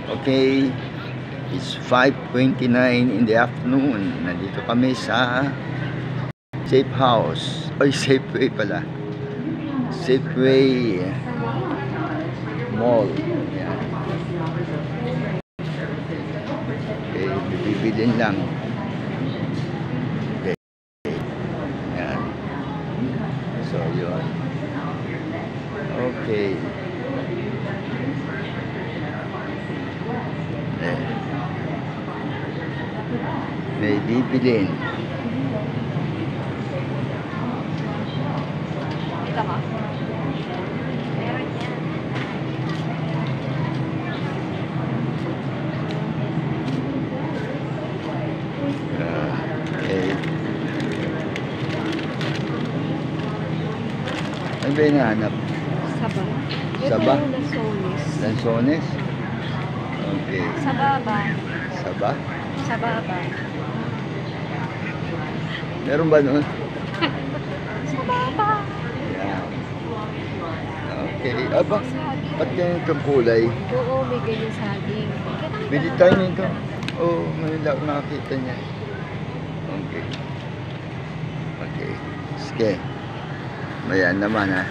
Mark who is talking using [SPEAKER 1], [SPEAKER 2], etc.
[SPEAKER 1] Okay, it's 5:29 in the afternoon. Nandito kami sa Safe House. Ay, Safeway pala. Safeway Mall. Yan. Okay, bibilin lang. Okay. Yan. So, yun. Okay. May bibilin.
[SPEAKER 2] Ito ka? Meron yan.
[SPEAKER 1] Okay. Ano ba hinahanap?
[SPEAKER 2] Saba.
[SPEAKER 1] Saba?
[SPEAKER 2] Ito yung lansones.
[SPEAKER 1] Lansones? Okay.
[SPEAKER 2] Sa baba.
[SPEAKER 1] Saba?
[SPEAKER 2] Sa baba.
[SPEAKER 1] Meron ba noon?
[SPEAKER 2] Sa baba.
[SPEAKER 1] Yan. Okay. Aba,
[SPEAKER 2] Saging.
[SPEAKER 1] ba't ganitong kulay?
[SPEAKER 2] Oo, may ganyan saging.
[SPEAKER 1] Bili tayo nito. Oo, ngayon lang nakakita niya. Okay. Okay. Sige. Mayan naman ha.